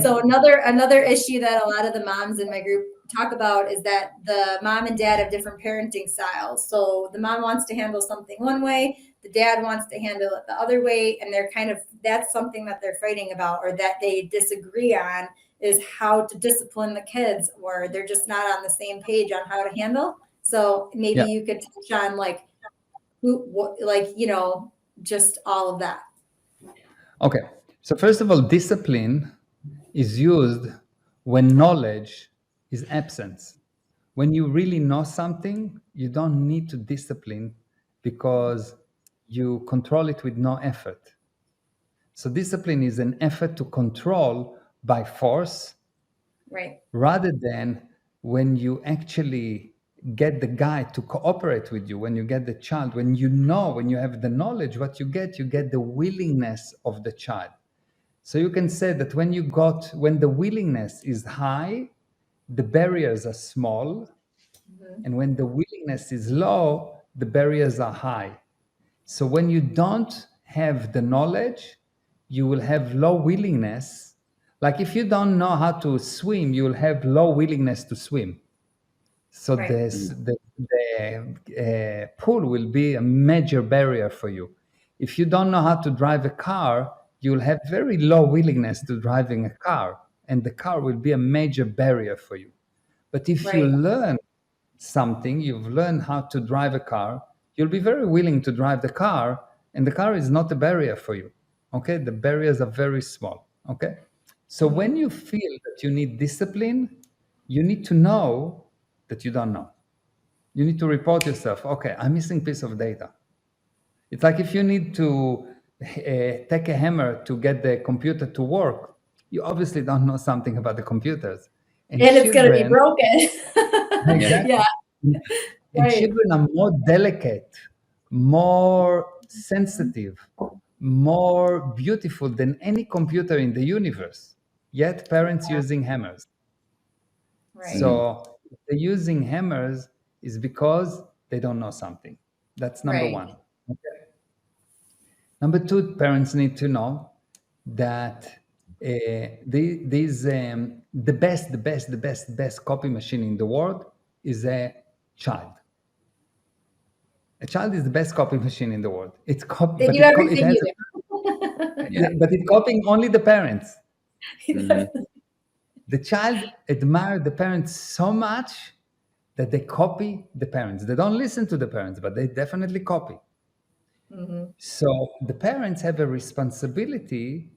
So another issue that a lot of the moms in my group talk about is that the mom and dad have different parenting styles. So the mom wants to handle something one way, the dad wants to handle it the other way, and that's something that they're fighting about, or that they disagree on, is how to discipline the kids, or they're just not on the same page on how to handle. So maybe Yeah. you could touch on just all of that. Okay. So first of all, discipline is used when knowledge is absent. When you really know something, you don't need to discipline because you control it with no effort. So discipline is an effort to control by force, Right. rather than when you actually get the guy to cooperate with you, when you get the child, when you have the knowledge, what you get the willingness of the child. So you can say that when the willingness is high, the barriers are small, and when the willingness is low, the barriers are high. So when you don't have the knowledge, you will have low willingness. Like if you don't know how to swim, you will have low willingness to swim. So Right. the pool will be a major barrier for you. If you don't know how to drive a car, you'll have very low willingness to driving a car, and the car will be a major barrier for you. But if you Right. learn something, you've learned how to drive a car, you'll be very willing to drive the car, and the car is not a barrier for you. Okay, the barriers are very small. Okay, so when you feel that you need discipline, you need to know that you don't know. You need to report yourself. Okay, I'm missing piece of data. It's like if you need to take a hammer to get the computer to work, you obviously don't know something about the computers. And it's going to be broken. Exactly. Yeah. And Right. children are more delicate, more sensitive, more beautiful than any computer in the universe. Yet parents using hammers. Right. So if they're using hammers is because they don't know something. That's number Right. one. Okay. Number two, parents need to know that the best copy machine in the world is a child. A child is the best copy machine in the world. It's They do everything you do. but it's copying only the parents. Mhm. The child admires the parents so much that they copy the parents. They don't listen to the parents, but they definitely copy. So the parents have a responsibility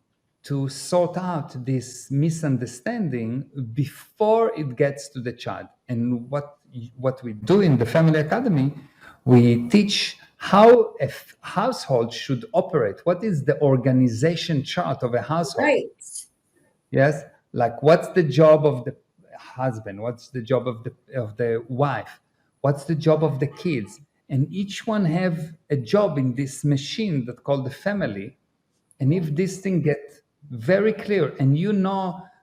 to sort out this misunderstanding before it gets to the child. And what we do in the Family Academy, we teach how a household should operate. What is the organization chart of a household? Right. Yes, like what's the job of the husband? What's the job of the wife? What's the job of the kids? And each one have a job in this machine that called the family. And if this thing gets very clear, and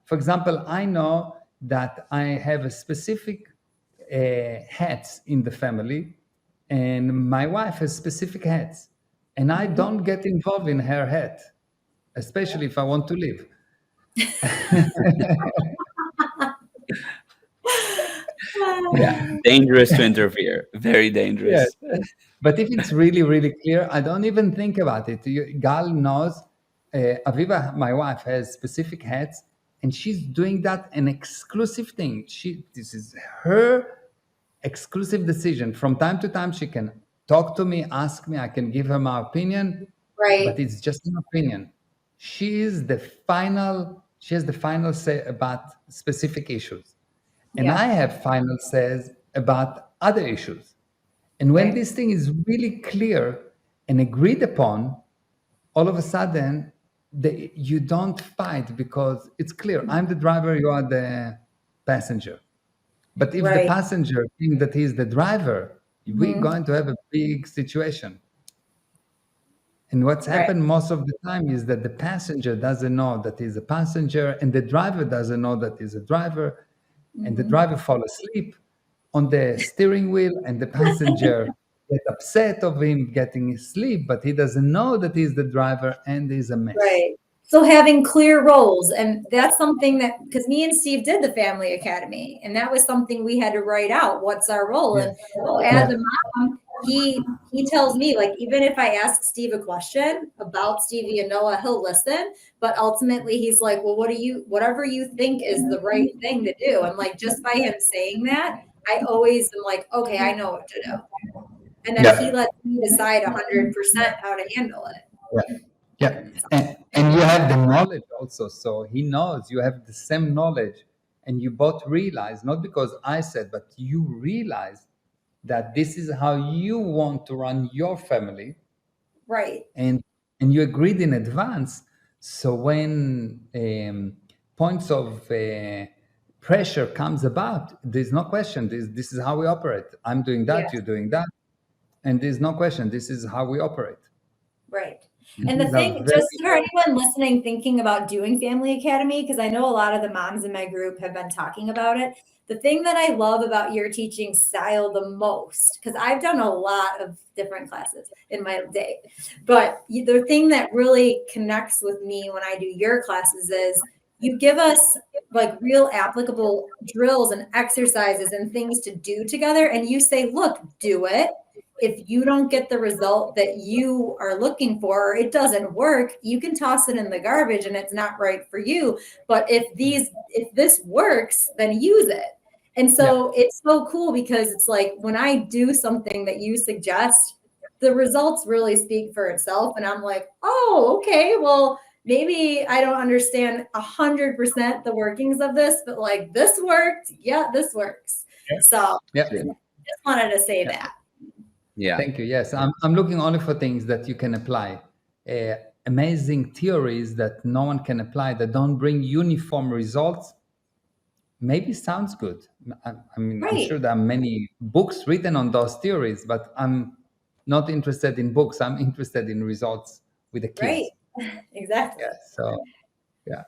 for example, I know that I have a specific hats in the family, and my wife has specific hats, and I don't get involved in her hat, especially if I want to leave. Yeah, dangerous to interfere. Very dangerous. Yes. But if it's really, really clear, I don't even think about it. Gal knows, Aviva, my wife, has specific hats, and she's doing that an exclusive thing. This is her exclusive decision. From time to time, she can talk to me, ask me, I can give her my opinion, Right. but it's just an opinion. She has the final say about specific issues. And Yeah. I have final says about other issues. And when Right. this thing is really clear and agreed upon, all of a sudden, you don't fight because it's clear. I'm the driver, you are the passenger. But if the Right. passenger thinks that he's the driver, we're going to have a big situation. And what's Right. happened most of the time is that the passenger doesn't know that he's a passenger, and the driver doesn't know that he's a driver, and the driver falls asleep on the steering wheel, and the passenger gets upset of him getting asleep, but he doesn't know that he's the driver, and he's a mess. Right. So having clear roles, and that's something that, because me and Steve did the family academy, and that was something we had to write out. What's our role? Yeah. And so as a mom, he tells me, like, even if I ask Steve a question about Stevie and Noah, he'll listen. But ultimately, he's like, well, whatever you think is the right thing to do. And like, just by him saying that, I always am like, okay, I know what to do. And then he lets me decide 100% how to handle it. Yeah, and you have the knowledge also. So he knows you have the same knowledge, and you both realize, not because I said, but you realize that this is how you want to run your family, Right. and you agreed in advance. So when points of pressure comes about, there's no question. This is how we operate. I'm doing that, Yes. you're doing that, and there's no question. This is how we operate. Right. And And the these are thing, very just for anyone listening, thinking about doing Family Academy, because I know a lot of the moms in my group have been talking about it. The thing that I love about your teaching style the most, because I've done a lot of different classes in my day, but the thing that really connects with me when I do your classes is you give us like real applicable drills and exercises and things to do together. And you say, look, do it. If you don't get the result that you are looking for, or it doesn't work, you can toss it in the garbage and it's not right for you. But if this works, then use it. And so it's so cool because it's like when I do something that you suggest, the results really speak for itself. And I'm like, oh, okay, well, maybe I don't understand 100% the workings of this, but like this worked. Yeah, this works. So just wanted to say that. Yeah. Thank you. Yes, I'm looking only for things that you can apply. Amazing theories that no one can apply, that don't bring uniform results. Maybe sounds good. I mean, I'm sure there are many books written on those theories, but I'm not interested in books. I'm interested in results with the kids. Right. Exactly. Yeah. So, yeah.